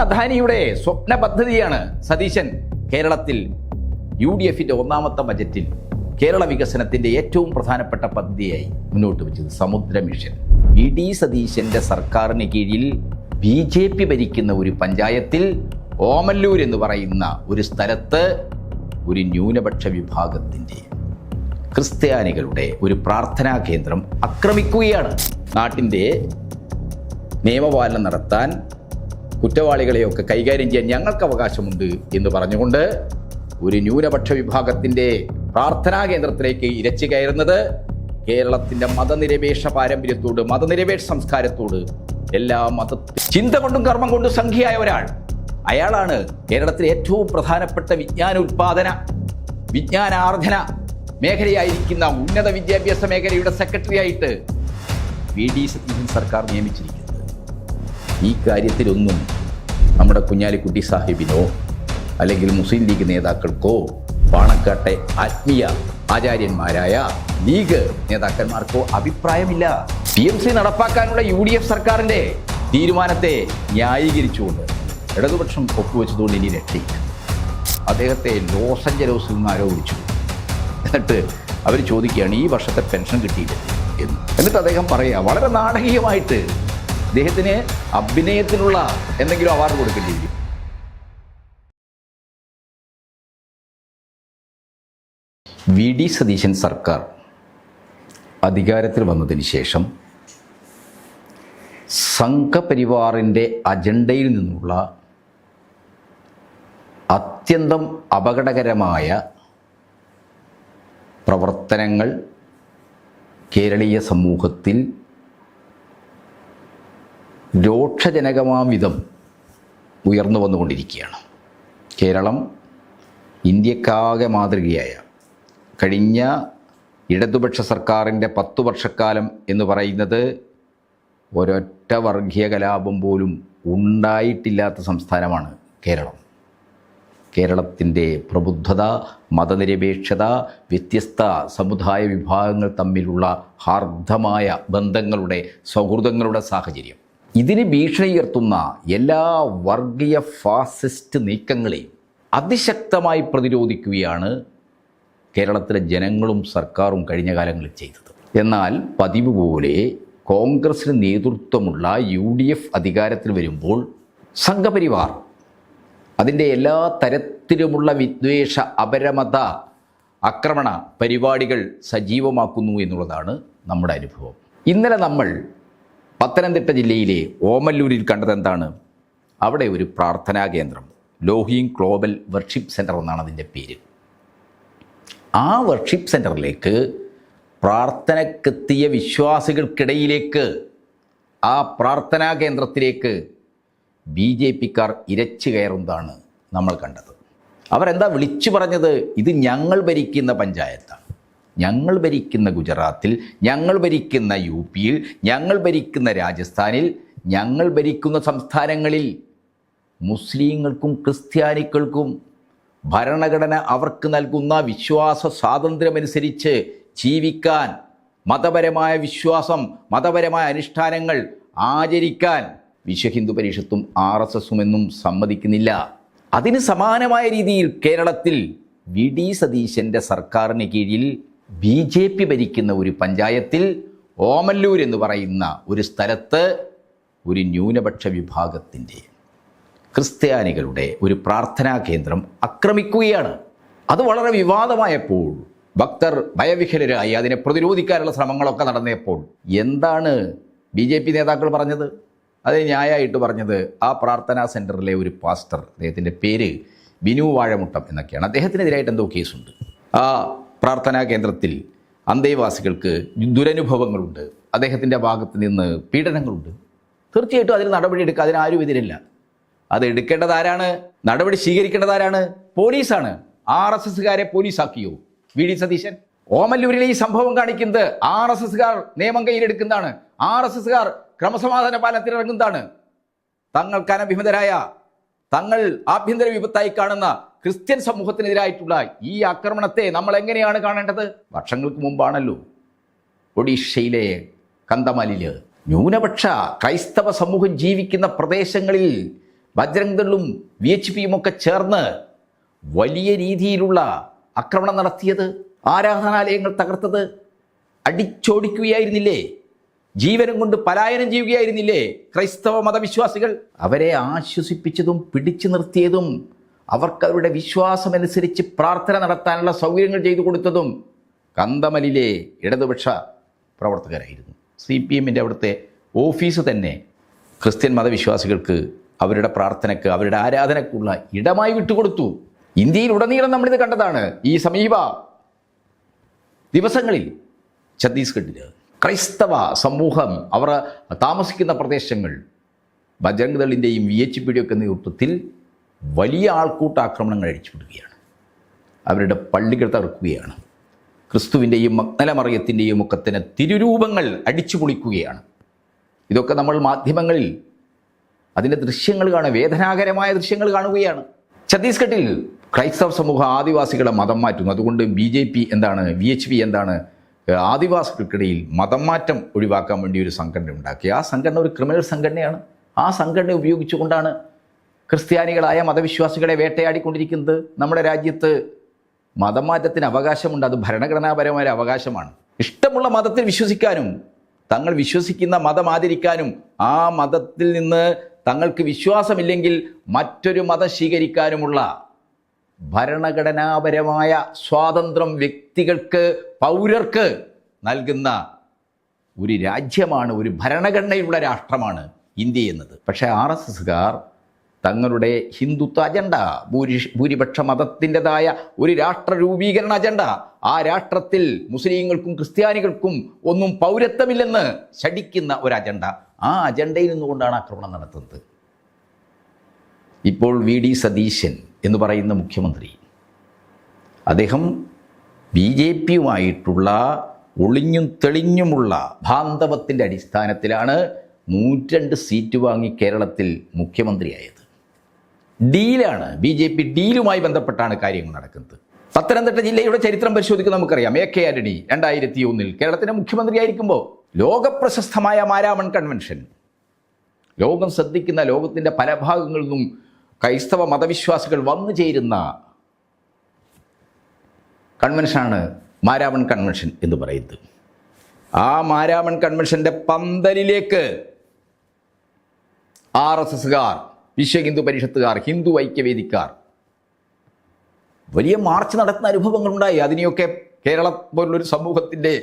അദാനിയുടെ സ്വപ്ന പദ്ധതിയാണ് സതീശൻ കേരളത്തിൽ UDFന്റെ ഒന്നാമത്തെ ബജറ്റിൽ കേരള വികസനത്തിന്റെ ഏറ്റവും പ്രധാനപ്പെട്ട പദ്ധതിയായി മുന്നോട്ട് വെച്ചത് സമുദ്ര മിഷൻ. VD സതീശന്റെ സർക്കാരിന് കീഴിൽ BJP ഭരിക്കുന്ന ഒരു പഞ്ചായത്തിൽ ഓമല്ലൂർ എന്ന് പറയുന്ന ഒരു സ്ഥലത്ത് ഒരു ന്യൂനപക്ഷ വിഭാഗത്തിന്റെ ക്രിസ്ത്യാനികളുടെ ഒരു പ്രാർത്ഥനാ കേന്ദ്രം ആക്രമിക്കുകയാണ്. നാട്ടിൻ്റെ നിയമപാലനം നടത്താൻ കുറ്റവാളികളെയൊക്കെ കൈകാര്യം ചെയ്യാൻ ഞങ്ങൾക്ക് അവകാശമുണ്ട് എന്ന് പറഞ്ഞുകൊണ്ട് ഒരു ന്യൂനപക്ഷ വിഭാഗത്തിൻ്റെ പ്രാർത്ഥനാ കേന്ദ്രത്തിലേക്ക് ഇരച്ചു കയറുന്നത് കേരളത്തിൻ്റെ മതനിരപേക്ഷ പാരമ്പര്യത്തോട് മതനിരപേക്ഷ സംസ്കാരത്തോട് എല്ലാ ചിന്ത കൊണ്ടും കർമ്മം കൊണ്ടും സംഖ്യയായ ഒരാൾ. അയാളാണ് കേരളത്തിലെ ഏറ്റവും പ്രധാനപ്പെട്ട വിജ്ഞാനാർജന മേഖലയായിരിക്കുന്ന ഉന്നത വിദ്യാഭ്യാസ മേഖലയുടെ സെക്രട്ടറി ആയിട്ട് VD സതീശൻ സർക്കാർ നിയമിച്ചിരിക്കുന്നത്. ഈ കാര്യത്തിലൊന്നും നമ്മുടെ കുഞ്ഞാലിക്കുട്ടി സാഹിബിനോ അല്ലെങ്കിൽ മുസ്ലിം ലീഗ് നേതാക്കൾക്കോ പാണക്കാട്ടെ ആത്മീയ ആചാര്യന്മാരായ ലീഗ് നേതാക്കന്മാർക്കോ അഭിപ്രായമില്ല. PMC നടപ്പാക്കാനുള്ള UDF സർക്കാരിൻ്റെ തീരുമാനത്തെ ന്യായീകരിച്ചുകൊണ്ട് ഇടതുപക്ഷം ഒപ്പുവെച്ചതുകൊണ്ട് ഇനി രക്ഷയില്ല. അദ്ദേഹത്തെ ലോസ് ആഞ്ചലസിൽ നിന്ന് ആരോപിച്ചു. എന്നിട്ട് അവർ ചോദിക്കുകയാണ് ഈ വർഷത്തെ പെൻഷൻ കിട്ടിയില്ല എന്ന്. എന്നിട്ട് അദ്ദേഹം പറയുക വളരെ നാടകീയമായിട്ട് അദ്ദേഹത്തിന് അഭിനയത്തിനുള്ള എന്തെങ്കിലും അവാർഡ് കൊടുക്കേണ്ടി വരും. VD സതീശൻ സർക്കാർ അധികാരത്തിൽ വന്നതിന് ശേഷം സംഘപരിവാറിൻ്റെ അജണ്ടയിൽ നിന്നുള്ള അത്യന്തം അപകടകരമായ പ്രവർത്തനങ്ങൾ കേരളീയ സമൂഹത്തിൽ രോക്ഷജനകമാം വിധം ഉയർന്നു വന്നുകൊണ്ടിരിക്കുകയാണ്. കേരളം ഇന്ത്യക്കാകെ മാതൃകയായ കഴിഞ്ഞ ഇടതുപക്ഷ സർക്കാരിൻ്റെ 10 വർഷക്കാലം എന്ന് പറയുന്നത് ഒരൊറ്റ വർഗീയ കലാപം പോലും ഉണ്ടായിട്ടില്ലാത്ത സംസ്ഥാനമാണ് കേരളം. കേരളത്തിൻ്റെ പ്രബുദ്ധത, മതനിരപേക്ഷത, വ്യത്യസ്ത സമുദായ വിഭാഗങ്ങൾ തമ്മിലുള്ള ഹാർദമായ ബന്ധങ്ങളുടെ സൗഹൃദങ്ങളുടെ സാഹചര്യം, ഇതിന് ഭീഷണി ഉയർത്തുന്ന എല്ലാ വർഗീയ ഫാസിസ്റ്റ് നീക്കങ്ങളെയും അതിശക്തമായി പ്രതിരോധിക്കുകയാണ് കേരളത്തിലെ ജനങ്ങളും സർക്കാരും കഴിഞ്ഞ കാലങ്ങളിൽ ചെയ്തത്. എന്നാൽ പതിവ് പോലെ കോൺഗ്രസിന് നേതൃത്വമുള്ള UDF അധികാരത്തിൽ വരുമ്പോൾ സംഘപരിവാർ അതിൻ്റെ എല്ലാ തരത്തിലുമുള്ള വിദ്വേഷ അപരമത ആക്രമണ പരിപാടികൾ സജീവമാക്കുന്നു എന്നുള്ളതാണ് നമ്മുടെ അനുഭവം. ഇന്നലെ നമ്മൾ പത്തനംതിട്ട ജില്ലയിലെ ഓമല്ലൂരിൽ കണ്ടത് എന്താണ്? അവിടെ ഒരു പ്രാർത്ഥനാ കേന്ദ്രം, ലോഹിങ് ഗ്ലോബൽ വർഷിപ്പ് സെൻറ്റർ എന്നാണ് അതിൻ്റെ പേര്. ആ വർഷിപ്പ് സെൻറ്ററിലേക്ക് പ്രാർത്ഥനക്കെത്തിയ വിശ്വാസികൾക്കിടയിലേക്ക്, ആ പ്രാർത്ഥനാ കേന്ദ്രത്തിലേക്ക് BJPക്കാർ ഇരച്ചു കയറുന്നതാണ് നമ്മൾ കണ്ടത്. അവരെന്താ വിളിച്ചു പറഞ്ഞത്? ഇത് ഞങ്ങൾ ഭരിക്കുന്ന പഞ്ചായത്താണ്, ഞങ്ങൾ ഭരിക്കുന്ന ഗുജറാത്തിൽ, ഞങ്ങൾ ഭരിക്കുന്ന UPയിൽ, ഞങ്ങൾ ഭരിക്കുന്ന രാജസ്ഥാനിൽ, ഞങ്ങൾ ഭരിക്കുന്ന സംസ്ഥാനങ്ങളിൽ മുസ്ലിങ്ങൾക്കും ക്രിസ്ത്യാനികൾക്കും ഭരണഘടന അവർക്ക് നൽകുന്ന വിശ്വാസ സ്വാതന്ത്ര്യമനുസരിച്ച് ജീവിക്കാൻ, മതപരമായ വിശ്വാസം, മതപരമായ അനുഷ്ഠാനങ്ങൾ ആചരിക്കാൻ വിശ്വഹിന്ദു പരിഷത്തും RSSും എന്നും സമ്മതിക്കുന്നില്ല. അതിന് സമാനമായ രീതിയിൽ കേരളത്തിൽ VD സതീശൻ്റെ സർക്കാരിന് കീഴിൽ BJP ഭരിക്കുന്ന ഒരു പഞ്ചായത്തിൽ ഓമല്ലൂർ എന്ന് പറയുന്ന ഒരു സ്ഥലത്ത് ഒരു ന്യൂനപക്ഷ വിഭാഗത്തിൻ്റെ ക്രിസ്ത്യാനികളുടെ ഒരു പ്രാർത്ഥനാ കേന്ദ്രം ആക്രമിക്കുകയാണ്. അത് വളരെ വിവാദമായപ്പോൾ ഭക്തർ ഭയവിഹ്വലരായി അതിനെ പ്രതിരോധിക്കാനുള്ള ശ്രമങ്ങളൊക്കെ നടന്നപ്പോൾ എന്താണ് BJP നേതാക്കൾ പറഞ്ഞത്? അത് ന്യായമായിട്ട് പറഞ്ഞത് ആ പ്രാർത്ഥനാ സെൻറ്ററിലെ ഒരു പാസ്റ്റർ, അദ്ദേഹത്തിൻ്റെ പേര് ബിനു വാഴമുട്ടം എന്നൊക്കെയാണ്, അദ്ദേഹത്തിനെതിരായിട്ട് എന്തോ കേസുണ്ട്. ആ പ്രാർത്ഥനാ കേന്ദ്രത്തിൽ അന്തേവാസികൾക്ക് ദുരനുഭവങ്ങളുണ്ട്, അദ്ദേഹത്തിൻ്റെ ഭാഗത്ത് നിന്ന് പീഡനങ്ങളുണ്ട്. തീർച്ചയായിട്ടും അതിൽ നടപടിയെടുക്കുക, അതിനാരും എതിരില്ല. അത് എടുക്കേണ്ടത് ആരാണ്? നടപടി സ്വീകരിക്കേണ്ടത് ആരാണ്? പോലീസാണ്. RSSകാരെ പോലീസാക്കിയോ VD സതീശൻ? ഓമല്ലൂരിലെ ഈ സംഭവം കാണിക്കുന്നത് RSSകാർ നിയമം കയ്യിലെടുക്കുന്നതാണ്, RSSകാർ ക്രമസമാധാന പാലനത്തിനിറങ്ങുന്നതാണ്. തങ്ങൾക്ക് അനഭിമതരായ, തങ്ങൾ ആഭ്യന്തര വിപത്തായി കാണുന്ന ക്രിസ്ത്യൻ സമൂഹത്തിനെതിരായിട്ടുള്ള ഈ ആക്രമണത്തെ നമ്മൾ എങ്ങനെയാണ് കാണേണ്ടത്? വർഷങ്ങൾക്ക് മുമ്പാണല്ലോ ഒഡീഷയിലെ കന്തമാലിൽ ന്യൂനപക്ഷ ക്രൈസ്തവ സമൂഹം ജീവിക്കുന്ന പ്രദേശങ്ങളിൽ ബജ്രംഗ് ദളും VHPയും ഒക്കെ ചേർന്ന് വലിയ രീതിയിലുള്ള ആക്രമണം നടത്തിയത്? ആരാധനാലയങ്ങൾ തകർത്തത്? അടിച്ചോടിക്കുകയായിരുന്നില്ലേ? ജീവനും കൊണ്ട് പലായനം ചെയ്യുകയായിരുന്നില്ലേ ക്രൈസ്തവ മതവിശ്വാസികൾ? അവരെ ആശ്വസിപ്പിച്ചതും പിടിച്ചു നിർത്തിയതും അവർക്ക് അവരുടെ വിശ്വാസമനുസരിച്ച് പ്രാർത്ഥന നടത്താനുള്ള സൗകര്യങ്ങൾ ചെയ്തു കൊടുത്തതും കന്തമലിലെ ഇടതുപക്ഷ പ്രവർത്തകരായിരുന്നു. CPMൻ്റെ അവിടുത്തെ ഓഫീസ് തന്നെ ക്രിസ്ത്യൻ മതവിശ്വാസികൾക്ക് അവരുടെ പ്രാർത്ഥനയ്ക്ക്, അവരുടെ ആരാധനയ്ക്കുള്ള ഇടമായി വിട്ടുകൊടുത്തു. ഇന്ത്യയിലുടനീളം നമ്മളിത് കണ്ടതാണ്. ഈ സമീപ ദിവസങ്ങളിൽ ഛത്തീസ്ഗഡിൽ ക്രൈസ്തവ സമൂഹം അവർ താമസിക്കുന്ന പ്രദേശങ്ങൾ ബജ്രംഗ് ദളിൻ്റെയും VHPയുടെയും ഒക്കെ നേതൃത്വത്തിൽ വലിയ ആൾക്കൂട്ടാക്രമണങ്ങൾ അഴിച്ചുവിടുകയാണ്. അവരുടെ പള്ളികൾ തകർക്കുകയാണ്. ക്രിസ്തുവിൻ്റെയും മഗ്ദലമറിയത്തിൻ്റെയും ഒക്കെ തന്നെ തിരുരൂപങ്ങൾ അടിച്ചു പൊളിക്കുകയാണ്. ഇതൊക്കെ നമ്മൾ മാധ്യമങ്ങളിൽ അതിൻ്റെ ദൃശ്യങ്ങൾ കാണുക, വേദനാകരമായ ദൃശ്യങ്ങൾ കാണുകയാണ്. ഛത്തീസ്ഗഡിൽ ക്രൈസ്തവ സമൂഹം ആദിവാസികളെ മതം മാറ്റുന്നു. അതുകൊണ്ട് VHP എന്താണ് ആദിവാസികൾക്കിടയിൽ മതം മാറ്റം ഒഴിവാക്കാൻ വേണ്ടി ഒരു സംഘടന ഉണ്ടാക്കി. ആ സംഘടന ഒരു ക്രിമിനൽ സംഘടനയാണ്. ആ സംഘടന ഉപയോഗിച്ചുകൊണ്ടാണ് ക്രിസ്ത്യാനികളായ മതവിശ്വാസികളെ വേട്ടയാടിക്കൊണ്ടിരിക്കുന്നത്. നമ്മുടെ രാജ്യത്ത് മതം മാറ്റത്തിന് അവകാശമുണ്ട്. അത് ഭരണഘടനാപരമായ അവകാശമാണ്. ഇഷ്ടമുള്ള മതത്തിൽ വിശ്വസിക്കാനും തങ്ങൾ വിശ്വസിക്കുന്ന മതം ആദരിക്കാനും ആ മതത്തിൽ നിന്ന് തങ്ങൾക്ക് വിശ്വാസമില്ലെങ്കിൽ മറ്റൊരു മതം സ്വീകരിക്കാനുമുള്ള ഭരണഘടനാപരമായ സ്വാതന്ത്ര്യം വ്യക്തികൾക്ക്, പൗരർക്ക് നൽകുന്ന ഒരു രാജ്യമാണ്, ഒരു ഭരണഘടനയുള്ള രാഷ്ട്രമാണ് ഇന്ത്യ എന്നത്. പക്ഷേ RSSകാർ തങ്ങളുടെ ഹിന്ദുത്വ അജണ്ട, ഭൂരിപക്ഷ മതത്തിൻ്റെതായ ഒരു രാഷ്ട്ര രൂപീകരണ അജണ്ട, ആ രാഷ്ട്രത്തിൽ മുസ്ലിങ്ങൾക്കും ക്രിസ്ത്യാനികൾക്കും ഒന്നും പൗരത്വമില്ലെന്ന് ശഠിക്കുന്ന ഒരു അജണ്ട, ആ അജണ്ടയിൽ നിന്നുകൊണ്ടാണ് ആക്രമണം നടത്തുന്നത്. ഇപ്പോൾ VD സതീശൻ എന്ന് പറയുന്ന മുഖ്യമന്ത്രി, അദ്ദേഹം BJPയുമായിട്ടുള്ള ഒളിഞ്ഞും തെളിഞ്ഞുമുള്ള ബാന്ധവത്തിൻ്റെ അടിസ്ഥാനത്തിലാണ് 102 സീറ്റ് വാങ്ങി കേരളത്തിൽ മുഖ്യമന്ത്രിയായത്. ഡീലാണ്, BJP ഡീലുമായി ബന്ധപ്പെട്ടാണ് കാര്യങ്ങൾ നടക്കുന്നത്. പത്തനംതിട്ട ജില്ലയുടെ ചരിത്രം പരിശോധിക്കുന്ന നമുക്കറിയാം. AK ആന്റണി 2001 കേരളത്തിൻ്റെ മുഖ്യമന്ത്രിയായിരിക്കുമ്പോൾ ലോകപ്രശസ്തമായ മാരാമൺ കൺവെൻഷൻ, ലോകം ശ്രദ്ധിക്കുന്ന, ലോകത്തിൻ്റെ പല ഭാഗങ്ങളിൽ നിന്നും ക്രൈസ്തവ മതവിശ്വാസികൾ വന്നു ചേരുന്ന കൺവെൻഷനാണ് മാരാമൺ കൺവെൻഷൻ എന്ന് പറയുന്നത്. ആ മാരാമൺ കൺവെൻഷൻ്റെ പന്തലിലേക്ക് RSSകാർ, വിശ്വ ഹിന്ദു പരിഷത്തുകാർ, ഹിന്ദു ഐക്യവേദിക്കാർ വലിയ മാർച്ച് നടത്തുന്ന അനുഭവങ്ങളുണ്ടായി. അതിനെയൊക്കെ കേരളം പോലുള്ളൊരു സമൂഹത്തിൻ്റെ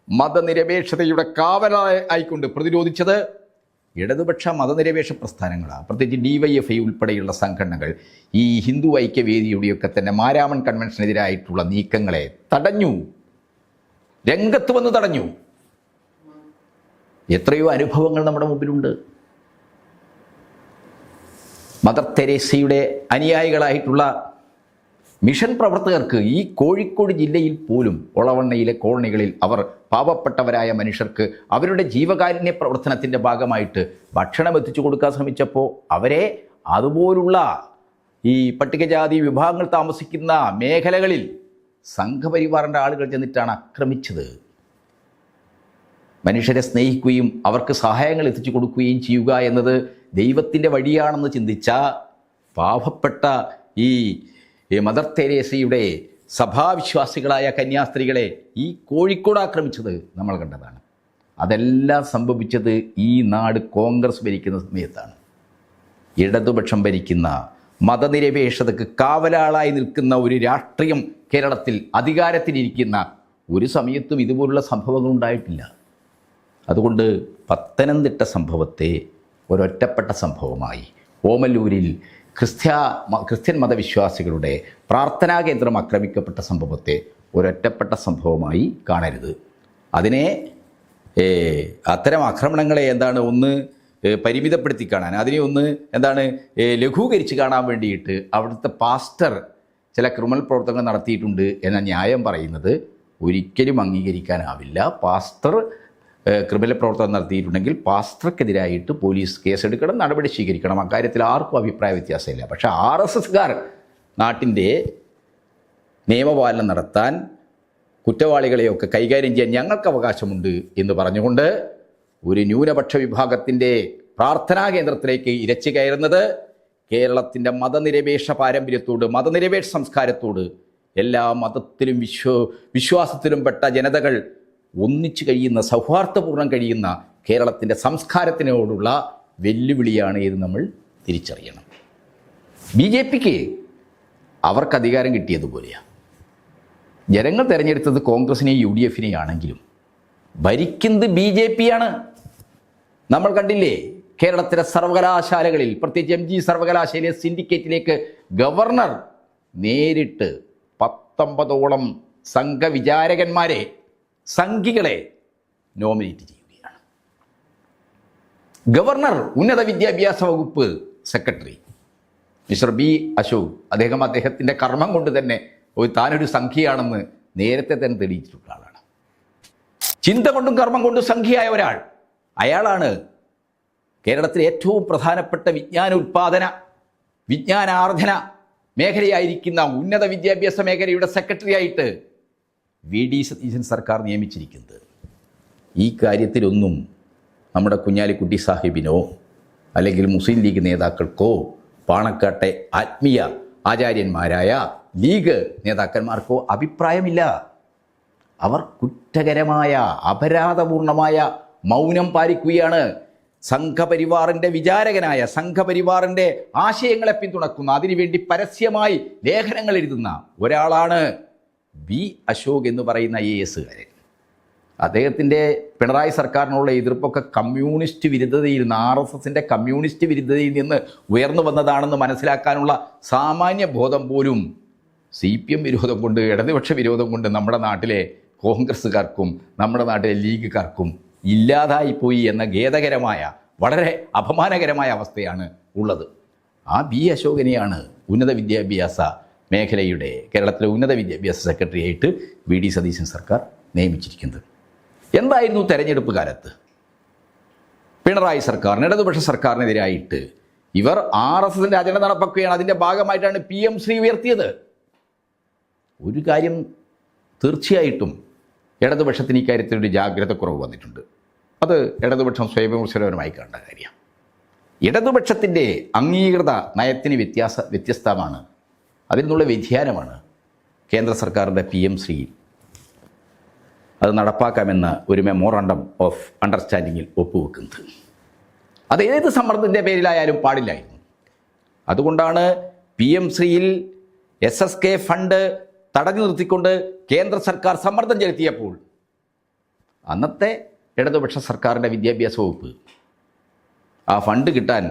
മതനിരപേക്ഷതയുടെ കാവലായിക്കൊണ്ട് പ്രതിരോധിച്ചത് ഇടതുപക്ഷ മതനിരപേക്ഷ പ്രസ്ഥാനങ്ങളാണ്. പ്രത്യേകിച്ച് DYFI ഉൾപ്പെടെയുള്ള സംഘടനകൾ ഈ ഹിന്ദു ഐക്യവേദിയുടെയൊക്കെ തന്നെ മാരാമൺ കൺവെൻഷനെതിരായിട്ടുള്ള നീക്കങ്ങളെ തടഞ്ഞു, രംഗത്ത് വന്ന് തടഞ്ഞു. എത്രയോ അനുഭവങ്ങൾ നമ്മുടെ മുമ്പിലുണ്ട്. മദർ തെരേസയുടെ അനുയായികളായിട്ടുള്ള മിഷൻ പ്രവർത്തകർക്ക് ഈ കോഴിക്കോട് ജില്ലയിൽ പോലും ഒളവണ്ണയിലെ കോളനികളിൽ അവർ പാവപ്പെട്ടവരായ മനുഷ്യർക്ക് അവരുടെ ജീവകാരുണ്യ പ്രവർത്തനത്തിൻ്റെ ഭാഗമായിട്ട് ഭക്ഷണം എത്തിച്ചു കൊടുക്കാൻ ശ്രമിച്ചപ്പോൾ അവരെ അതുപോലുള്ള ഈ പട്ടികജാതി വിഭാഗങ്ങൾ താമസിക്കുന്ന മേഖലകളിൽ സംഘപരിവാറിൻ്റെ ആളുകൾ ചെന്നിട്ടാണ് ആക്രമിച്ചത്. മനുഷ്യരെ സ്നേഹിക്കുകയും അവർക്ക് സഹായങ്ങൾ എത്തിച്ചു കൊടുക്കുകയും ചെയ്യുക എന്നത് ദൈവത്തിൻ്റെ വഴിയാണെന്ന് ചിന്തിച്ച പാവപ്പെട്ട ഈ മദർ തെരേസയുടെ സഭാവിശ്വാസികളായ കന്യാസ്ത്രീകളെ ഈ കോഴിക്കോട് ആക്രമിച്ചത് നമ്മൾ കണ്ടതാണ്. അതെല്ലാം സംഭവിച്ചത് ഈ നാട് കോൺഗ്രസ് ഭരിക്കുന്ന സമയത്താണ്. ഇടതുപക്ഷം ഭരിക്കുന്ന, മതനിരപേക്ഷതയ്ക്ക് കാവലാളായി നിൽക്കുന്ന ഒരു രാഷ്ട്രീയം കേരളത്തിൽ അധികാരത്തിലിരിക്കുന്ന ഒരു സമയത്തും ഇതുപോലുള്ള സംഭവങ്ങൾ ഉണ്ടായിട്ടില്ല. അതുകൊണ്ട് പത്തനംതിട്ട സംഭവത്തെ ഒരൊറ്റപ്പെട്ട സംഭവമായി, ഓമല്ലൂരിൽ ക്രിസ്ത്യൻ മതവിശ്വാസികളുടെ പ്രാർത്ഥനാ കേന്ദ്രം ആക്രമിക്കപ്പെട്ട സംഭവത്തെ ഒരൊറ്റപ്പെട്ട സംഭവമായി കാണരുത്. അതിനെ അത്തരം ആക്രമണങ്ങളെ ഒന്ന് പരിമിതപ്പെടുത്തി കാണാൻ, അതിനെ ലഘൂകരിച്ച് കാണാൻ വേണ്ടിയിട്ട് അവിടുത്തെ പാസ്റ്റർ ചില ക്രിമിനൽ പ്രവർത്തനങ്ങൾ നടത്തിയിട്ടുണ്ട് എന്ന ന്യായം പറയുന്നത് ഒരിക്കലും അംഗീകരിക്കാനാവില്ല. പാസ്റ്റർ ക്രിമിനൽ പ്രവർത്തനം നടത്തിയിട്ടുണ്ടെങ്കിൽ പാസ്റ്റർക്കെതിരായിട്ട് പോലീസ് കേസെടുക്കണം, നടപടി സ്വീകരിക്കണം. അക്കാര്യത്തിൽ ആർക്കും അഭിപ്രായ വ്യത്യാസമില്ല. പക്ഷേ RSSകാർ നാട്ടിൻ്റെ നിയമപാലനം നടത്താൻ, കുറ്റവാളികളെയൊക്കെ കൈകാര്യം ചെയ്യാൻ ഞങ്ങൾക്ക് അവകാശമുണ്ട് എന്ന് പറഞ്ഞുകൊണ്ട് ഒരു ന്യൂനപക്ഷ വിഭാഗത്തിൻ്റെ പ്രാർത്ഥനാ കേന്ദ്രത്തിലേക്ക് ഇരച്ചു കയറുന്നത് കേരളത്തിൻ്റെ മതനിരപേക്ഷ പാരമ്പര്യത്തോട്, മതനിരപേക്ഷ സംസ്കാരത്തോട്, എല്ലാ മതത്തിലും വിശ്വാസത്തിലും പെട്ട ജനതകൾ ഒന്നിച്ചു കഴിയുന്ന, സൗഹാർദ്ദപൂർണ്ണം കഴിയുന്ന കേരളത്തിൻ്റെ സംസ്കാരത്തിനോടുള്ള വെല്ലുവിളിയാണ് ഇത് നമ്മൾ തിരിച്ചറിയണം. BJPക്ക് അവർക്ക് അധികാരം കിട്ടിയതുപോലെയാണ്. ജനങ്ങൾ തിരഞ്ഞെടുത്തത് കോൺഗ്രസിനെയും UDFനെയും ആണെങ്കിലും ഭരിക്കുന്നത് BJP ആണ്. നമ്മൾ കണ്ടില്ലേ, കേരളത്തിലെ സർവകലാശാലകളിൽ, പ്രത്യേകിച്ച് MG സർവകലാശാലയിലെ സിൻഡിക്കേറ്റിലേക്ക് ഗവർണർ നേരിട്ട് 19ഓളം സംഘവിചാരകന്മാരെ, സംഘികളെ നോമിനേറ്റ് ചെയ്യുകയാണ്. ഗവർണർ, ഉന്നത വിദ്യാഭ്യാസ വകുപ്പ് സെക്രട്ടറി മിസ്റ്റർ B. അശോക്, അദ്ദേഹത്തിൻ്റെ കർമ്മം കൊണ്ട് തന്നെ താനൊരു സംഖ്യയാണെന്ന് നേരത്തെ തന്നെ തെളിയിച്ചിട്ടുള്ള ആളാണ്. ചിന്ത കൊണ്ടും കർമ്മം കൊണ്ടും സംഖ്യയായ ഒരാൾ, അയാളാണ് കേരളത്തിലെ ഏറ്റവും പ്രധാനപ്പെട്ട വിജ്ഞാനാർജന മേഖലയായിരിക്കുന്ന ഉന്നത വിദ്യാഭ്യാസ മേഖലയുടെ സെക്രട്ടറിയായിട്ട് VD സതീശൻ സർക്കാർ നിയമിച്ചിരിക്കുന്നത്. ഈ കാര്യത്തിലൊന്നും നമ്മുടെ കുഞ്ഞാലിക്കുട്ടി സാഹിബിനോ അല്ലെങ്കിൽ മുസ്ലിം ലീഗ് നേതാക്കൾക്കോ പാണക്കാട്ടെ ആത്മീയ ആചാര്യന്മാരായ ലീഗ് നേതാക്കന്മാർക്കോ അഭിപ്രായമില്ല. അവർ കുറ്റകരമായ, അപരാധപൂർണമായ മൗനം പാലിക്കുകയാണ്. സംഘപരിവാറിൻ്റെ വിചാരകനായ, സംഘപരിവാറിൻ്റെ ആശയങ്ങളെ പിന്തുണക്കുന്ന, അതിനുവേണ്ടി പരസ്യമായി ലേഖനങ്ങൾ എഴുതുന്ന ഒരാളാണ് B. അശോക് എന്ന് പറയുന്ന IAS-കാരൻ. അദ്ദേഹത്തിൻ്റെ പിണറായി സർക്കാരിനുള്ള എതിർപ്പൊക്കെ കമ്മ്യൂണിസ്റ്റ് വിരുദ്ധതയിൽ നിന്ന്, RSSൻ്റെ കമ്മ്യൂണിസ്റ്റ് വിരുദ്ധതയിൽ നിന്ന് ഉയർന്നു വന്നതാണെന്ന് മനസ്സിലാക്കാനുള്ള സാമാന്യ ബോധം പോലും CPM വിരോധം കൊണ്ട്, ഇടതുപക്ഷ വിരോധം കൊണ്ട് നമ്മുടെ നാട്ടിലെ കോൺഗ്രസ്സുകാർക്കും നമ്മുടെ നാട്ടിലെ ലീഗുകാർക്കും ഇല്ലാതായിപ്പോയി എന്ന ഖേദകരമായ, വളരെ അപമാനകരമായ അവസ്ഥയാണ് ഉള്ളത്. ആ B. അശോകനെയാണ് ഉന്നത വിദ്യാഭ്യാസ മേഖലയുടെ, കേരളത്തിലെ ഉന്നത വിദ്യാഭ്യാസ സെക്രട്ടറിയായിട്ട് VD സതീശൻ സർക്കാർ നിയമിച്ചിരിക്കുന്നത്. എന്തായിരുന്നു തെരഞ്ഞെടുപ്പ് കാലത്ത് പിണറായി സർക്കാരിന്, ഇടതുപക്ഷ സർക്കാരിനെതിരായിട്ട് ഇവർ RSSൻ്റെ അജണ്ട നടപ്പാക്കുകയാണ്. അതിൻ്റെ ഭാഗമായിട്ടാണ് PM ശ്രീ ഉയർത്തിയത്. ഒരു കാര്യം തീർച്ചയായിട്ടും ഇടതുപക്ഷത്തിന് ഇക്കാര്യത്തിൽ ഒരു ജാഗ്രത കുറവ് വന്നിട്ടുണ്ട്. അത് ഇടതുപക്ഷം സ്വയംവിമർശനപരമായി കണ്ട കാര്യമാണ്. ഇടതുപക്ഷത്തിൻ്റെ അംഗീകൃത നയത്തിന് വ്യത്യസ്തമാണ്, അതിൽ നിന്നുള്ള വ്യതിയാനമാണ് കേന്ദ്ര സർക്കാരിൻ്റെ PM ശ്രീ അത് നടപ്പാക്കാമെന്ന ഒരു മെമ്മോറാണ്ടം ഓഫ് അണ്ടർസ്റ്റാൻഡിങ്ങിൽ ഒപ്പുവെക്കുന്നത്. അത് ഏത് സമ്മർദ്ദത്തിൻ്റെ പേരിലായാലും പാടില്ലായിരുന്നു. അതുകൊണ്ടാണ് PM ശ്രീയിൽ SSK ഫണ്ട് തടഞ്ഞു നിർത്തിക്കൊണ്ട് കേന്ദ്ര സർക്കാർ സമ്മർദ്ദം ചെലുത്തിയപ്പോൾ അന്നത്തെ ഇടതുപക്ഷ സർക്കാരിൻ്റെ വിദ്യാഭ്യാസ വകുപ്പ് ആ ഫണ്ട് കിട്ടാൻ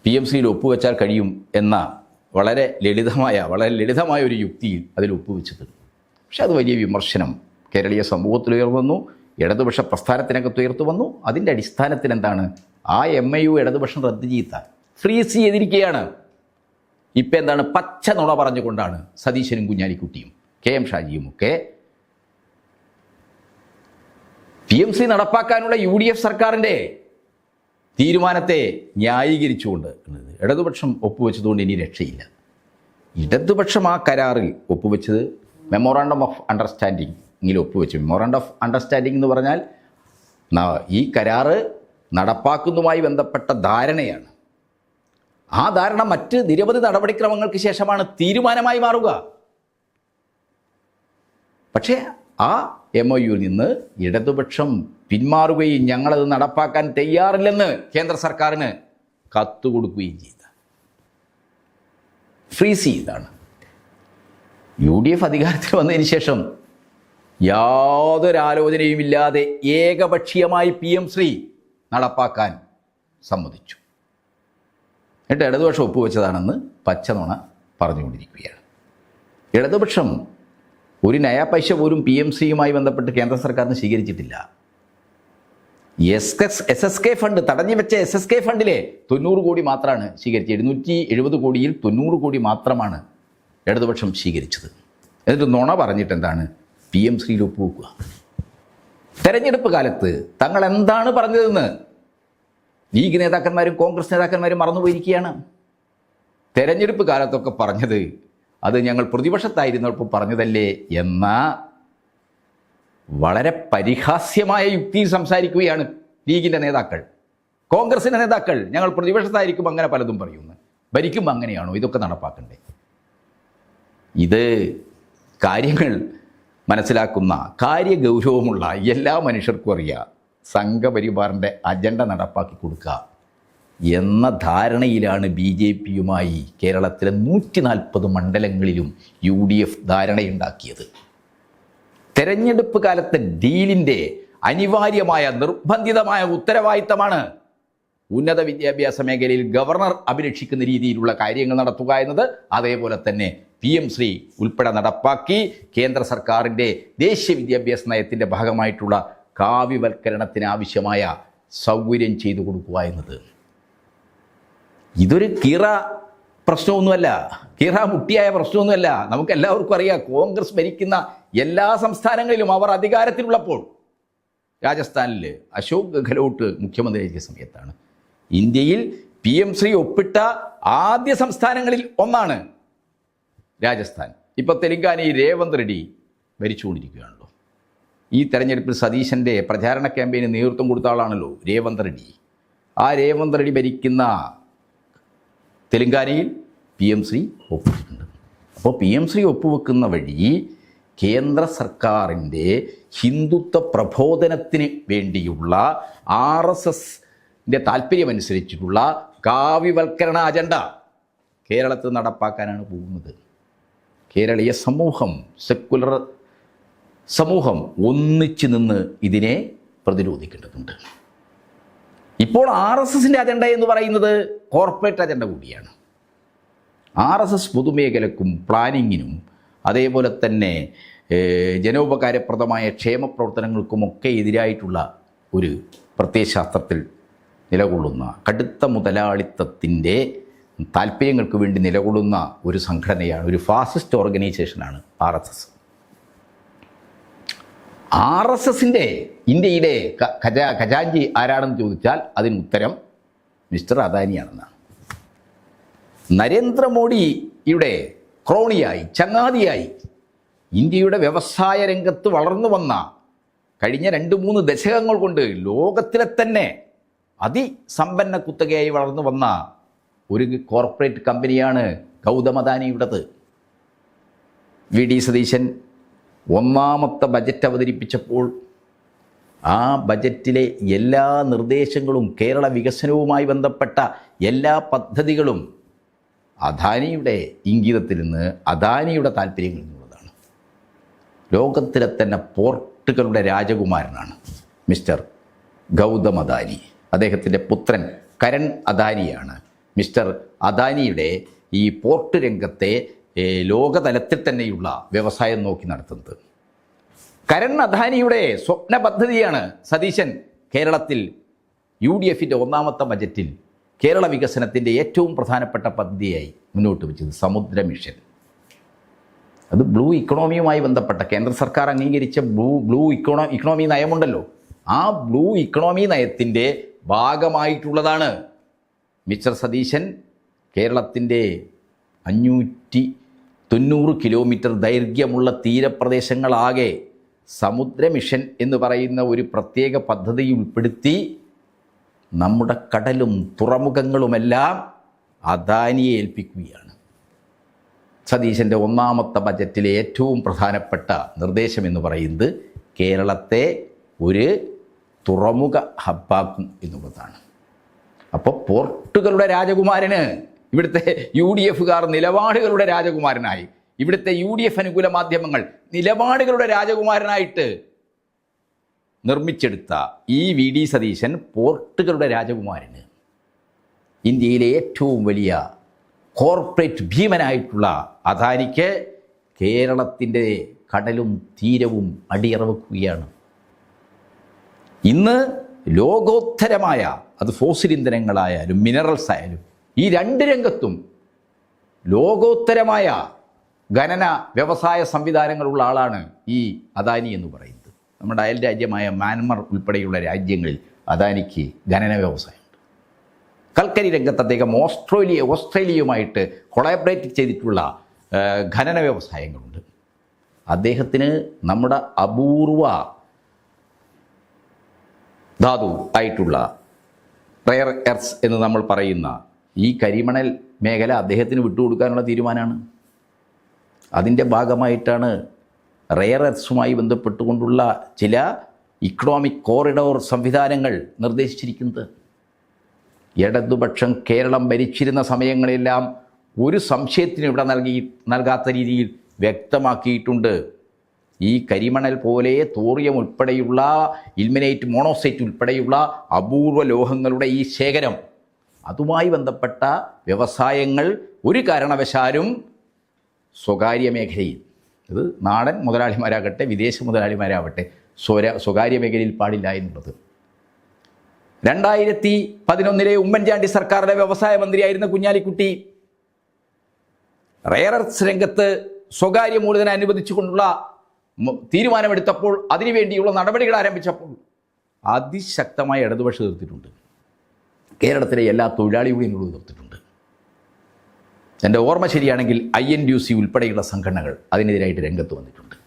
PM ശ്രീയിൽ ഒപ്പുവെച്ചാൽ കഴിയും എന്ന വളരെ ലളിതമായ ഒരു യുക്തിയിൽ അതിൽ ഒപ്പുവെച്ചത്. പക്ഷെ അത് വലിയ വിമർശനം കേരളീയ സമൂഹത്തിൽ ഉയർന്നു വന്നു, ഇടതുപക്ഷ പ്രസ്ഥാനത്തിനകത്ത് ഉയർത്തു വന്നു. അതിൻ്റെ അടിസ്ഥാനത്തിൽ എന്താണ്, ആ MIU ഇടതുപക്ഷം റദ്ദ് ചെയ്താൽ ഫ്രീസ് ചെയ്തിരിക്കുകയാണ്. ഇപ്പം എന്താണ്, പച്ച നുണ പറഞ്ഞുകൊണ്ടാണ് സതീശനും കുഞ്ഞാലിക്കുട്ടിയും KM ഷാജിയും ഒക്കെ PM ശ്രീ നടപ്പാക്കാനുള്ള UDF സർക്കാരിൻ്റെ തീരുമാനത്തെ ന്യായീകരിച്ചുകൊണ്ട് ഇടതുപക്ഷം ഒപ്പുവെച്ചതുകൊണ്ട് ഇനി രക്ഷയില്ല. ഇടതുപക്ഷം ആ കരാറിൽ ഒപ്പുവെച്ചത് മെമ്മോറാണ്ടം ഓഫ് അണ്ടർസ്റ്റാൻഡിങ്ങിൽ ഒപ്പുവെച്ചു. മെമ്മോറാണ്ടം ഓഫ് അണ്ടർസ്റ്റാൻഡിംഗ് എന്ന് പറഞ്ഞാൽ ഈ കരാറ് നടപ്പാക്കുന്നതുമായി ബന്ധപ്പെട്ട ധാരണയാണ്. ആ ധാരണ മറ്റ് നിരവധി നടപടിക്രമങ്ങൾക്ക് ശേഷമാണ് തീരുമാനമായി മാറുക. പക്ഷേ ആ MOUവിൽ നിന്ന് ഇടതുപക്ഷം പിന്മാറുകയും ഞങ്ങളത് നടപ്പാക്കാൻ തയ്യാറില്ലെന്ന് കേന്ദ്ര സർക്കാരിന് കത്ത് കൊടുക്കുകയും ചെയ്ത, ഫ്രീസ് ചെയ്താണ്. UDF അധികാരത്തിൽ വന്നതിന് ശേഷം യാതൊരു ആലോചനയുമില്ലാതെ ഏകപക്ഷീയമായി PM ശ്രീ നടപ്പാക്കാൻ സമ്മതിച്ചു. എന്നിട്ട് ഇടതുപക്ഷം ഒപ്പുവെച്ചതാണെന്ന് പച്ചനുണ പറഞ്ഞുകൊണ്ടിരിക്കുകയാണ്. ഇടതുപക്ഷം ഒരു നയാ പൈസ പോലും PM ശ്രീയുമായി ബന്ധപ്പെട്ട് കേന്ദ്ര സർക്കാരിന് സ്വീകരിച്ചിട്ടില്ല. SSK ഫണ്ട്, തടഞ്ഞു വെച്ച SSK ഫണ്ടിലെ 90 കോടി മാത്രമാണ് സ്വീകരിച്ചത്. 770 കോടിയിൽ 90 കോടി മാത്രമാണ് ഇടതുപക്ഷം സ്വീകരിച്ചത്. എന്നിട്ട് നുണ പറഞ്ഞിട്ട് എന്താണ്, PM ശ്രീയിൽ ഒപ്പുവെക്കുക. തെരഞ്ഞെടുപ്പ് കാലത്ത് തങ്ങൾ എന്താണ് പറഞ്ഞതെന്ന് ലീഗ് നേതാക്കന്മാരും കോൺഗ്രസ് നേതാക്കന്മാരും മറന്നുപോയിരിക്കുകയാണ്. തെരഞ്ഞെടുപ്പ് കാലത്തൊക്കെ പറഞ്ഞത് അത് ഞങ്ങൾ പ്രതിപക്ഷത്തായിരുന്നപ്പോൾ പറഞ്ഞതല്ലേ എന്ന വളരെ പരിഹാസ്യമായ യുക്തിയിൽ സംസാരിക്കുകയാണ് ലീഗിൻ്റെ നേതാക്കൾ, കോൺഗ്രസിൻ്റെ നേതാക്കൾ. ഞങ്ങൾ പ്രതിപക്ഷത്തായിരിക്കും അങ്ങനെ പലതും പറയുന്നു. ഭരിക്കുമ്പോൾ അങ്ങനെയാണോ ഇതൊക്കെ നടപ്പാക്കണ്ടേ? ഇത് കാര്യങ്ങൾ മനസ്സിലാക്കുന്ന കാര്യഗൗരവമുള്ള എല്ലാ മനുഷ്യർക്കും അറിയാം, സംഘപരിവാറിൻ്റെ അജണ്ട നടപ്പാക്കി കൊടുക്കുക എന്ന ധാരണയിലാണ് BJPയുമായി കേരളത്തിലെ 140 മണ്ഡലങ്ങളിലും UDF ധാരണയുണ്ടാക്കിയത്. തെരഞ്ഞെടുപ്പ് കാലത്തെ ഡീലിൻ്റെ അനിവാര്യമായ നിർബന്ധിതമായ ഉത്തരവാദിത്തമാണ് ഉന്നത വിദ്യാഭ്യാസ മേഖലയിൽ ഗവർണർ അഭിലഷിക്കുന്ന രീതിയിലുള്ള കാര്യങ്ങൾ നടത്തുക എന്നത്. അതേപോലെ തന്നെ PM ശ്രീ ഉൾപ്പെടെ നടപ്പാക്കി കേന്ദ്ര സർക്കാരിൻ്റെ ദേശീയ വിദ്യാഭ്യാസ നയത്തിൻ്റെ ഭാഗമായിട്ടുള്ള കാവ്യവൽക്കരണത്തിന് ആവശ്യമായ സൗകര്യം ചെയ്തു കൊടുക്കുക എന്നത്. ഇതൊരു കീറ പ്രശ്നമൊന്നുമല്ല, കീറ മുട്ടിയായ പ്രശ്നമൊന്നുമല്ല. നമുക്കെല്ലാവർക്കും അറിയാം, കോൺഗ്രസ് ഭരിക്കുന്ന എല്ലാ സംസ്ഥാനങ്ങളിലും അവർ അധികാരത്തിലുള്ളപ്പോൾ, രാജസ്ഥാനിൽ അശോക് ഗെഹ്ലോട്ട് മുഖ്യമന്ത്രിയായ സമയത്താണ്, ഇന്ത്യയിൽ PM ശ്രീ ഒപ്പിട്ട ആദ്യ സംസ്ഥാനങ്ങളിൽ ഒന്നാണ് രാജസ്ഥാൻ. ഇപ്പോൾ തെലങ്കാനയിൽ രേവന്ത് റെഡ്ഡി ഭരിച്ചുകൊണ്ടിരിക്കുകയാണല്ലോ. ഈ തെരഞ്ഞെടുപ്പിൽ സതീശൻ്റെ പ്രചാരണ ക്യാമ്പയിന് നേതൃത്വം കൊടുത്ത ആളാണല്ലോ രേവന്ത് റെഡ്ഡി. ആ രേവന്ത് റെഡ്ഡി ഭരിക്കുന്ന തെലങ്കാനയിൽ PM ശ്രീ ഒപ്പുവെക്കുന്നുണ്ട്. അപ്പോൾ PM ശ്രീ ഒപ്പുവെക്കുന്ന വഴി കേന്ദ്ര സർക്കാരിൻ്റെ ഹിന്ദുത്വ പ്രബോധനത്തിന് വേണ്ടിയുള്ള RSSൻ്റെ താല്പര്യമനുസരിച്ചിട്ടുള്ള കാവ്യവൽക്കരണ അജണ്ട കേരളത്തിൽ നടപ്പാക്കാനാണ് പോകുന്നത്. കേരളീയ സമൂഹം, സെക്കുലർ സമൂഹം ഒന്നിച്ചു നിന്ന് ഇതിനെ പ്രതിരോധിക്കേണ്ടതുണ്ട്. ഇപ്പോൾ RSSൻ്റെ അജണ്ട എന്ന് പറയുന്നത് കോർപ്പറേറ്റ് അജണ്ട കൂടിയാണ്. RSS പൊതുമേഖലക്കും പ്ലാനിങ്ങിനും അതേപോലെ തന്നെ ജനോപകാരപ്രദമായ ക്ഷേമ പ്രവർത്തനങ്ങൾക്കുമൊക്കെ എതിരായിട്ടുള്ള ഒരു പ്രത്യയശാസ്ത്രത്തിൽ നിലകൊള്ളുന്ന, കടുത്ത മുതലാളിത്തത്തിൻ്റെ താല്പര്യങ്ങൾക്ക് വേണ്ടി നിലകൊള്ളുന്ന ഒരു സംഘടനയാണ്, ഒരു ഫാസിസ്റ്റ് ഓർഗനൈസേഷനാണ് RSS. RSSൻ്റെ ഇന്ത്യയിലെ ഖജാൻജി ആരാണെന്ന് ചോദിച്ചാൽ അതിന് ഉത്തരം മിസ്റ്റർ അദാനിയാണെന്നാണ്. നരേന്ദ്രമോദിയുടെ ക്രോണിയായി, ചങ്ങാതിയായി ഇന്ത്യയുടെ വ്യവസായ രംഗത്ത് വളർന്നു വന്ന, കഴിഞ്ഞ 2-3 ദശകങ്ങൾ കൊണ്ട് ലോകത്തിലെ തന്നെ അതിസമ്പന്ന കുത്തകയായി വളർന്നു വന്ന ഒരു കോർപ്പറേറ്റ് കമ്പനിയാണ് ഗൗതം അദാനിയുടേത്. VD സതീശൻ ഒന്നാമത്തെ ബജറ്റ് അവതരിപ്പിച്ചപ്പോൾ ആ ബജറ്റിലെ എല്ലാ നിർദ്ദേശങ്ങളും, കേരള വികസനവുമായി ബന്ധപ്പെട്ട എല്ലാ പദ്ധതികളും അദാനിയുടെ ഇംഗിതത്തിൽ നിന്ന്, അദാനിയുടെ താല്പര്യങ്ങളിൽ നിന്നുള്ളതാണ്. ലോകത്തിലെ തന്നെ പോർട്ടുകളുടെ രാജകുമാരനാണ് മിസ്റ്റർ ഗൗതം അദാനി. അദ്ദേഹത്തിൻ്റെ പുത്രൻ കരൺ അദാനിയാണ് മിസ്റ്റർ അദാനിയുടെ ഈ പോർട്ട് രംഗത്തെ ലോകതലത്തിൽ തന്നെയുള്ള വ്യവസായം നോക്കി നടത്തുന്നത്. കരൺ അദാനിയുടെ സ്വപ്ന പദ്ധതിയാണ് സതീശൻ കേരളത്തിൽ UDFൻ്റെ ഒന്നാമത്തെ ബജറ്റിൽ കേരള വികസനത്തിൻ്റെ ഏറ്റവും പ്രധാനപ്പെട്ട പദ്ധതിയായി മുന്നോട്ട് വെച്ചത്, സമുദ്ര മിഷൻ. അത് ബ്ലൂ ഇക്കണോമിയുമായി ബന്ധപ്പെട്ട കേന്ദ്ര സർക്കാർ അംഗീകരിച്ച ബ്ലൂ ഇക്കണോമി നയമുണ്ടല്ലോ, ആ ബ്ലൂ ഇക്കണോമി നയത്തിൻ്റെ ഭാഗമായിട്ടുള്ളതാണ് മിസ്റ്റർ സതീശൻ കേരളത്തിൻ്റെ 590 കിലോമീറ്റർ ദൈർഘ്യമുള്ള തീരപ്രദേശങ്ങളാകെ സമുദ്ര മിഷൻ എന്ന് പറയുന്ന ഒരു പ്രത്യേക പദ്ധതി ഉൾപ്പെടുത്തി നമ്മുടെ കടലും തുറമുഖങ്ങളുമെല്ലാം അദാനിയെ ഏൽപ്പിക്കുകയാണ്. സതീശൻ്റെ ഒന്നാമത്തെ ബജറ്റിലെ ഏറ്റവും പ്രധാനപ്പെട്ട നിർദ്ദേശം എന്ന് പറയുന്നത് കേരളത്തെ ഒരു തുറമുഖ ഹബ്ബാക്കും എന്നുള്ളതാണ്. അപ്പോൾ പോർട്ടുകളുടെ രാജകുമാരന് ഇവിടുത്തെ UDFകാർ നിലപാടുകളുടെ രാജകുമാരനായി, ഇവിടുത്തെ UDF അനുകൂല മാധ്യമങ്ങൾ നിലപാടുകളുടെ രാജകുമാരനായിട്ട് നിർമ്മിച്ചെടുത്ത ഈ VD സതീശൻ പോർട്ടുകളുടെ രാജകുമാരന്, ഇന്ത്യയിലെ ഏറ്റവും വലിയ കോർപ്പറേറ്റ് ഭീമനായിട്ടുള്ള അദാനിക്ക് കേരളത്തിൻ്റെ കടലും തീരവും അടിയറവെക്കുകയാണ്. ഇന്ന് ലോകോത്തരമായ, അത് ഫോസിൽ ഇന്ധനങ്ങളായാലും മിനറൽസ് ആയാലും, ഈ 2 രംഗത്തും ലോകോത്തരമായ ഖനന വ്യവസായ സംവിധാനങ്ങളുള്ള ആളാണ് ഈ അദാനി എന്ന് പറയുന്നത്. നമ്മുടെ അയൽ രാജ്യമായ മ്യാൻമർ ഉൾപ്പെടെയുള്ള രാജ്യങ്ങളിൽ അദാനിക്ക് ഖനന വ്യവസായമുണ്ട്. കൽക്കരി രംഗത്ത് അദ്ദേഹം ഓസ്ട്രേലിയയുമായിട്ട് കൊളാബറേറ്റ് ചെയ്തിട്ടുള്ള ഖനന വ്യവസായങ്ങളുണ്ട്. അദ്ദേഹത്തിന് നമ്മുടെ അപൂർവ ധാതു ആയിട്ടുള്ള റെയർ എർത്ത്സ് എന്ന് നമ്മൾ പറയുന്ന ഈ കരിമണൽ മേഖല അദ്ദേഹത്തിന് വിട്ടുകൊടുക്കാനുള്ള തീരുമാനമാണ്. അതിൻ്റെ ഭാഗമായിട്ടാണ് റെയർ എർത്ത്സുമായി ബന്ധപ്പെട്ടുകൊണ്ടുള്ള ചില ഇക്കണോമിക് കോറിഡോർ സംവിധാനങ്ങൾ നിർദ്ദേശിച്ചിരിക്കുന്നത്. ഇടതുപക്ഷം കേരളം ഭരിച്ചിരുന്ന സമയങ്ങളെല്ലാം ഒരു സംശയത്തിനും ഇവിടെ നൽകാത്ത രീതിയിൽ വ്യക്തമാക്കിയിട്ടുണ്ട്. ഈ കരിമണൽ പോലെ തോറിയം ഉൾപ്പെടെയുള്ള ഇൽമിനേറ്റ് മോണോസൈറ്റ് ഉൾപ്പെടെയുള്ള അപൂർവ ലോഹങ്ങളുടെ ഈ ശേഖരം, അതുമായി ബന്ധപ്പെട്ട വ്യവസായങ്ങൾ ഒരു കാരണവശാലും സ്വകാര്യ മേഖലയിൽ, ഇത് നാടൻ മുതലാളിമാരാകട്ടെ വിദേശ മുതലാളിമാരാവട്ടെ, സ്വകാര്യ മേഖലയിൽ പാടില്ല എന്നുള്ളത് 2011 ഉമ്മൻചാണ്ടി സർക്കാരിലെ വ്യവസായ മന്ത്രിയായിരുന്ന കുഞ്ഞാലിക്കുട്ടി റെയർ എർത്ത്സ് രംഗത്ത് സ്വകാര്യ മൂലധനം അനുവദിച്ചുകൊണ്ടുള്ള തീരുമാനമെടുത്തപ്പോൾ, അതിനുവേണ്ടിയുള്ള നടപടികൾ ആരംഭിച്ചപ്പോൾ അതിശക്തമായ ഇടതുപക്ഷം എതിർത്തിട്ടുണ്ട്. കേരളത്തിലെ എല്ലാ തൊഴിലാളി യൂണിയനുകളും എതിർത്തിട്ടുണ്ട്. എൻ്റെ ഓർമ്മ ശരിയാണെങ്കിൽ INTUC ഉൾപ്പെടെയുള്ള സംഘടനകൾ അതിനെതിരായിട്ട് രംഗത്ത് വന്നിട്ടുണ്ട്.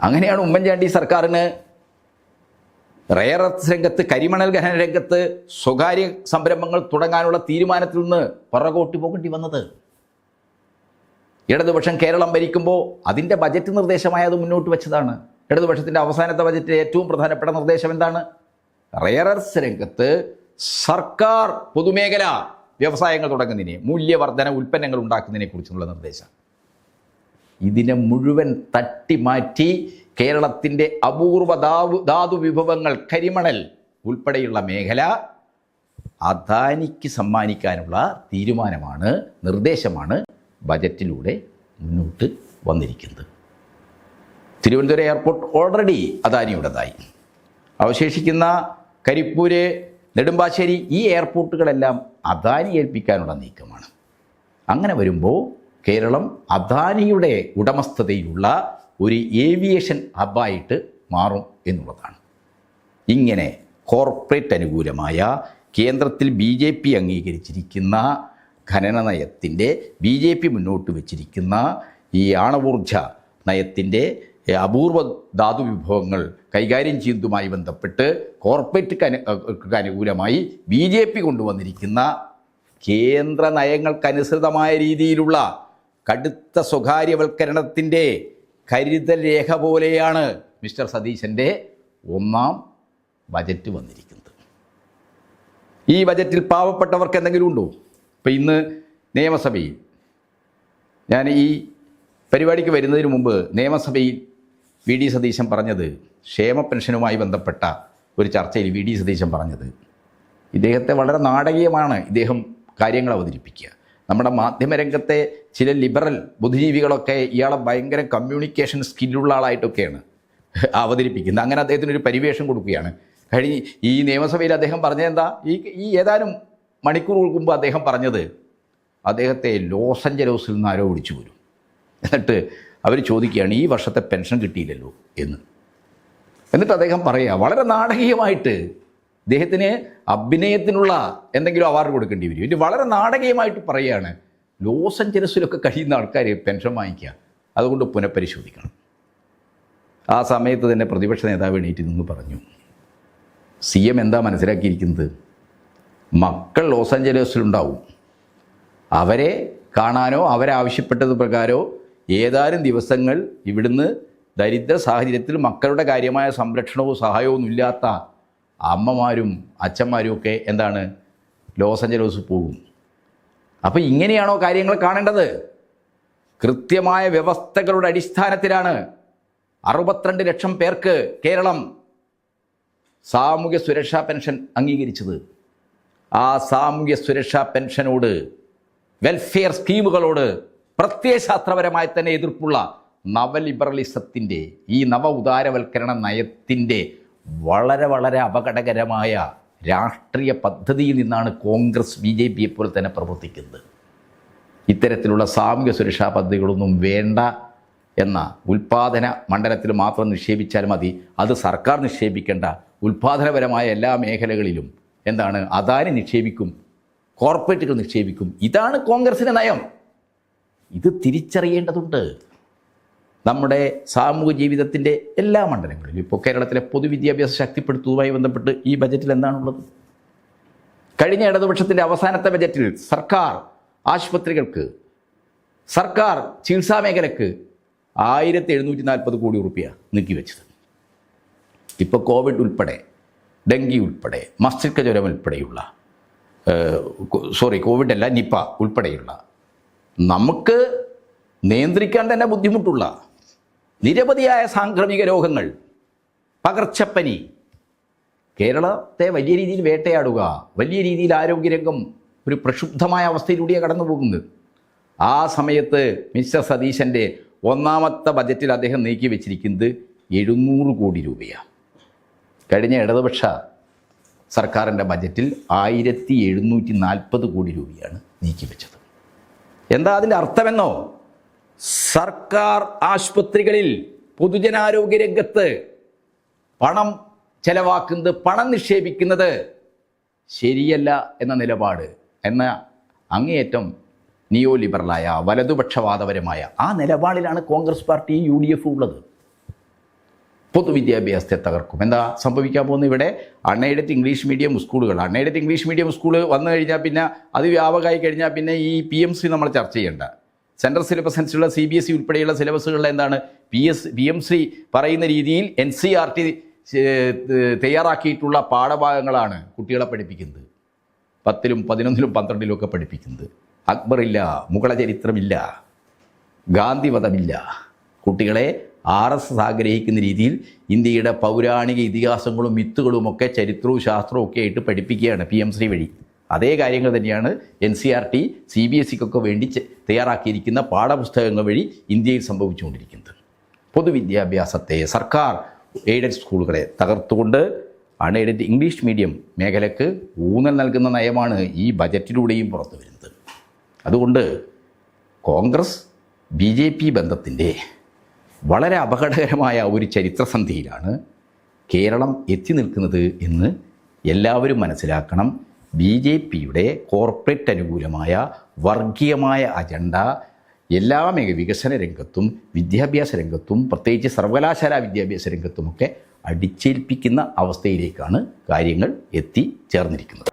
അങ്ങനെയാണ് ഉമ്മൻചാണ്ടി സർക്കാരിന് റെയർ എർത്ത്സ് രംഗത്ത്, കരിമണൽ ഖനന രംഗത്ത് സ്വകാര്യ സംരംഭങ്ങൾ തുടങ്ങാനുള്ള തീരുമാനത്തിൽ നിന്ന് പുറകോട്ട് പോകേണ്ടി വന്നത്. ഇടതുപക്ഷം കേരളം ഭരിക്കുമ്പോൾ അതിൻ്റെ ബജറ്റ് നിർദ്ദേശമായി അത് മുന്നോട്ട് വെച്ചതാണ്. ഇടതുപക്ഷത്തിൻ്റെ അവസാനത്തെ ബജറ്റിലെ ഏറ്റവും പ്രധാനപ്പെട്ട നിർദ്ദേശം എന്താണ്? റെയർ എർത്ത്സ് രംഗത്ത് സർക്കാർ പൊതുമേഖല വ്യവസായങ്ങൾ തുടങ്ങുന്നതിനെ, മൂല്യവർദ്ധന ഉൽപ്പന്നങ്ങൾ ഉണ്ടാക്കുന്നതിനെ കുറിച്ചുള്ള നിർദ്ദേശം. ഇതിനെ മുഴുവൻ തട്ടിമാറ്റി കേരളത്തിൻ്റെ അപൂർവ ധാതു വിഭവങ്ങൾ, കരിമണൽ ഉൾപ്പെടെയുള്ള മേഖല അദാനിക്ക് സമ്മാനിക്കാനുള്ള തീരുമാനമാണ്, നിർദ്ദേശമാണ് ബജറ്റിലൂടെ മുന്നോട്ട് വന്നിരിക്കുന്നത്. തിരുവനന്തപുരം എയർപോർട്ട് ഓൾറെഡി അദാനിയുടേതായി. അവശേഷിക്കുന്ന കരിപ്പൂര്, നെടുമ്പാശ്ശേരി, ഈ എയർപോർട്ടുകളെല്ലാം അദാനി ഏൽപ്പിക്കാനുള്ള നീക്കമാണ്. അങ്ങനെ വരുമ്പോൾ കേരളം അദാനിയുടെ ഉടമസ്ഥതയിലുള്ള ഒരു ഏവിയേഷൻ ഹബ്ബായിട്ട് മാറും എന്നുള്ളതാണ്. ഇങ്ങനെ കോർപ്പറേറ്റ് അനുകൂലമായ കേന്ദ്രത്തിൽ BJP അംഗീകരിച്ചിരിക്കുന്ന ഖനന നയത്തിൻ്റെ, BJP മുന്നോട്ട് വച്ചിരിക്കുന്ന ഈ ആണവോർജ നയത്തിൻ്റെ അപൂർവ ധാതു വിഭവങ്ങൾ കൈകാര്യം ചെയ്യുന്നതുമായി ബന്ധപ്പെട്ട് കോർപ്പറേറ്റ് അനുകൂലമായി BJP കൊണ്ടുവന്നിരിക്കുന്ന കേന്ദ്ര നയങ്ങൾക്കനുസൃതമായ രീതിയിലുള്ള കടുത്ത സ്വകാര്യവൽക്കരണത്തിൻ്റെ കരുതൽ രേഖ പോലെയാണ് മിസ്റ്റർ സതീശൻ്റെ ഒന്നാം ബജറ്റ് വന്നിരിക്കുന്നത്. ഈ ബജറ്റിൽ പാവപ്പെട്ടവർക്ക് എന്തെങ്കിലും ഉണ്ടോ? ഇപ്പം ഇന്ന് നിയമസഭയിൽ, ഞാൻ ഈ പരിപാടിക്ക് വരുന്നതിന് മുമ്പ് നിയമസഭയിൽ VD സതീശൻ പറഞ്ഞത്, ക്ഷേമ പെൻഷനുമായി ബന്ധപ്പെട്ട ഒരു ചർച്ചയിൽ VD സതീശൻ പറഞ്ഞത്, ഇദ്ദേഹത്തെ വളരെ നാടകീയമാണ് ഇദ്ദേഹം കാര്യങ്ങൾ അവതരിപ്പിക്കുക. നമ്മുടെ മാധ്യമരംഗത്തെ ചില ലിബറൽ ബുദ്ധിജീവികളൊക്കെ ഇയാളെ ഭയങ്കര കമ്മ്യൂണിക്കേഷൻ സ്കില്ലുള്ള ആളായിട്ടൊക്കെയാണ് അവതരിപ്പിക്കുന്നത്. അങ്ങനെ അദ്ദേഹത്തിനൊരു പരിവേഷം കൊടുക്കുകയാണ്. ഈ നിയമസഭയിൽ അദ്ദേഹം പറഞ്ഞത് എന്താ? ഈ ഏതാനും മണിക്കൂറുകൾ മുമ്പ് അദ്ദേഹം പറഞ്ഞത്, അദ്ദേഹത്തെ ലോസ് ആഞ്ചലസിൽ നിന്ന് ആരോ വിളിച്ചു വരും, എന്നിട്ട് അവർ ചോദിക്കുകയാണ് ഈ വർഷത്തെ പെൻഷൻ കിട്ടിയില്ലല്ലോ എന്ന്. എന്നിട്ട് അദ്ദേഹം പറയുക, വളരെ നാടകീയമായിട്ട് അദ്ദേഹത്തിന് അഭിനയത്തിനുള്ള എന്തെങ്കിലും അവാർഡ് കൊടുക്കേണ്ടി വരും. ഇത് വളരെ നാടകീയമായിട്ട് പറയുകയാണ്, ലോസ് ആഞ്ചലസിലൊക്കെ കഴിയുന്ന ആൾക്കാർ പെൻഷൻ വാങ്ങിക്കുക, അതുകൊണ്ട് പുനഃപരിശോധിക്കണം. ആ സമയത്ത് തന്നെ പ്രതിപക്ഷ നേതാവ് എണീറ്റ് നിന്ന് പറഞ്ഞു, CM എന്താ മനസ്സിലാക്കിയിരിക്കുന്നത്? മക്കൾ ലോസ് ആഞ്ചലസിലുണ്ടാവും, അവരെ കാണാനോ അവരാവശ്യപ്പെട്ടത് പ്രകാരമോ ഏതാനും ദിവസങ്ങൾ ഇവിടുന്ന് ദരിദ്ര സാഹചര്യത്തിൽ മക്കളുടെ കാര്യമായ സംരക്ഷണവും സഹായവും ഇല്ലാത്ത അമ്മമാരും അച്ഛന്മാരും ഒക്കെ എന്താണ് ലോസ് ആഞ്ചലസ് പോകും. അപ്പോൾ ഇങ്ങനെയാണോ കാര്യങ്ങൾ കാണേണ്ടത്? കൃത്യമായ വ്യവസ്ഥകളുടെ അടിസ്ഥാനത്തിലാണ് 62 ലക്ഷം പേർക്ക് കേരളം സാമൂഹ്യ സുരക്ഷാ പെൻഷൻ അംഗീകരിച്ചത്. ആ സാമൂഹ്യ സുരക്ഷാ പെൻഷനോട്, വെൽഫെയർ സ്കീമുകളോട് പ്രത്യയശാസ്ത്രപരമായി തന്നെ എതിർപ്പുള്ള നവലിബറലിസത്തിൻ്റെ, ഈ നവ ഉദാരവൽക്കരണ നയത്തിൻ്റെ വളരെ വളരെ അപകടകരമായ രാഷ്ട്രീയ പദ്ധതിയിൽ നിന്നാണ് കോൺഗ്രസ് BJP പോലെ തന്നെ പ്രവർത്തിക്കുന്നത്. ഇത്തരത്തിലുള്ള സാമൂഹ്യ സുരക്ഷാ പദ്ധതികളൊന്നും വേണ്ട എന്ന, ഉൽപ്പാദന മണ്ഡലത്തിൽ മാത്രം നിക്ഷേപിച്ചാൽ മതി, അത് സർക്കാർ നിക്ഷേപിക്കേണ്ട, ഉൽപ്പാദനപരമായ എല്ലാ മേഖലകളിലും എന്താണ് അദാനി നിക്ഷേപിക്കും, കോർപ്പറേറ്റുകൾ നിക്ഷേപിക്കും. ഇതാണ് കോൺഗ്രസിൻ്റെ നയം. ഇത് തിരിച്ചറിയേണ്ടതുണ്ട്. നമ്മുടെ സാമൂഹ്യ ജീവിതത്തിൻ്റെ എല്ലാ മണ്ഡലങ്ങളിലും. ഇപ്പോൾ കേരളത്തിലെ പൊതുവിദ്യാഭ്യാസം ശക്തിപ്പെടുത്തുന്നതുമായി ബന്ധപ്പെട്ട് ഈ ബജറ്റിൽ എന്താണുള്ളത്? കഴിഞ്ഞ ഇടതുപക്ഷത്തിൻ്റെ അവസാനത്തെ ബജറ്റിൽ സർക്കാർ ആശുപത്രികൾക്ക്, സർക്കാർ ചികിത്സാ മേഖലയ്ക്ക് 1740 കോടി റുപ്യ നീക്കിവെച്ചത്. ഇപ്പോൾ കോവിഡ് ഉൾപ്പെടെ, ഡെങ്കി ഉൾപ്പെടെ, മസ്തിഷ്ക ജ്വരം ഉൾപ്പെടെയുള്ള കോവിഡ് അല്ല, നിപ്പ ഉൾപ്പെടെയുള്ള നമുക്ക് നിയന്ത്രിക്കാൻ തന്നെ ബുദ്ധിമുട്ടുള്ള നിരവധിയായ സാംക്രമിക രോഗങ്ങൾ, പകർച്ചപ്പനി, കേരളത്തെ വലിയ രീതിയിൽ വേട്ടയാടുക, വലിയ രീതിയിൽ ആരോഗ്യരംഗം ഒരു പ്രക്ഷുബ്ധമായ അവസ്ഥയിലൂടെയാണ് കടന്നു പോകുന്നത്. ആ സമയത്ത് മിസ്റ്റർ സതീശൻ്റെ ഒന്നാമത്തെ ബജറ്റിൽ അദ്ദേഹം നീക്കി വെച്ചിരിക്കുന്നത് 700 കോടി രൂപയാണ്. കഴിഞ്ഞ ഇടതുപക്ഷ സർക്കാരിൻ്റെ ബജറ്റിൽ 1740 കോടി രൂപയാണ് നീക്കിവെച്ചത്. എന്താ അതിൻ്റെ അർത്ഥമെന്നോ? സർക്കാർ ആശുപത്രികളിൽ, പൊതുജനാരോഗ്യ രംഗത്ത് പണം ചെലവാക്കുന്നത്, പണം നിക്ഷേപിക്കുന്നത് ശരിയല്ല എന്ന നിലപാട്, എന്ന അങ്ങേയറ്റം നിയോ ലിബറലായ വലതുപക്ഷവാദപരമായ ആ നിലപാടിലാണ് കോൺഗ്രസ് പാർട്ടി, UDF ഉള്ളത്. പൊതുവിദ്യാഭ്യാസത്തെ തകർക്കും. എന്താ സംഭവിക്കാൻ പോകുന്നത്? ഇവിടെ അൺഎയ്ഡഡ് ഇംഗ്ലീഷ് മീഡിയം സ്കൂളുകൾ, അൺഎയ്ഡഡ് ഇംഗ്ലീഷ് മീഡിയം സ്കൂൾ വന്നു കഴിഞ്ഞാൽ പിന്നെ അത് വ്യാപകമായി കഴിഞ്ഞാൽ പിന്നെ ഈ PMC നമ്മൾ ചർച്ച ചെയ്യേണ്ട. സെൻട്രൽ സിലബസ് അനുസരിച്ചുള്ള CBSE ഉൾപ്പെടെയുള്ള സിലബസുകളിൽ എന്താണ് PMC പറയുന്ന രീതിയിൽ NCERT തയ്യാറാക്കിയിട്ടുള്ള പാഠഭാഗങ്ങളാണ് കുട്ടികളെ പഠിപ്പിക്കുന്നത്. 10ലും 11ലും 12ലും ഒക്കെ പഠിപ്പിക്കുന്നത്. അക്ബറില്ല, മുഗള ചരിത്രമില്ല, ഗാന്ധിവധമില്ല. കുട്ടികളെ RSS ആഗ്രഹിക്കുന്ന രീതിയിൽ ഇന്ത്യയുടെ പൗരാണിക ഇതിഹാസങ്ങളും മിത്തുകളുമൊക്കെ ചരിത്രവും ശാസ്ത്രവും ഒക്കെ ആയിട്ട് പഠിപ്പിക്കുകയാണ് PMC വഴി. അതേ കാര്യങ്ങൾ തന്നെയാണ് NCERT CBSEക്കൊക്കെ വേണ്ടി തയ്യാറാക്കിയിരിക്കുന്ന പാഠപുസ്തകങ്ങൾ വഴി ഇന്ത്യയിൽ സംഭവിച്ചുകൊണ്ടിരിക്കുന്നത്. പൊതുവിദ്യാഭ്യാസത്തെ, സർക്കാർ എയ്ഡഡ് സ്കൂളുകളെ തകർത്തുകൊണ്ട് അൺഎയ്ഡഡ് ഇംഗ്ലീഷ് മീഡിയം മേഖലയ്ക്ക് ഊന്നൽ നൽകുന്ന നയമാണ് ഈ ബജറ്റിലൂടെയും പുറത്തു വരുന്നത്. അതുകൊണ്ട് കോൺഗ്രസ് BJP ബന്ധത്തിൻ്റെ വളരെ അപകടകരമായ ഒരു ചരിത്രസന്ധിയിലാണ് കേരളം എത്തി നിൽക്കുന്നത് എന്ന് എല്ലാവരും മനസ്സിലാക്കണം. BJPയുടെ കോർപ്പറേറ്റ് അനുകൂലമായ വർഗീയമായ അജണ്ട എല്ലാ വികസന രംഗത്തും, വിദ്യാഭ്യാസ രംഗത്തും, പ്രത്യേകിച്ച് സർവകലാശാല വിദ്യാഭ്യാസ രംഗത്തുമൊക്കെ അടിച്ചേൽപ്പിക്കുന്ന അവസ്ഥയിലേക്കാണ് കാര്യങ്ങൾ എത്തിച്ചേർന്നിരിക്കുന്നത്.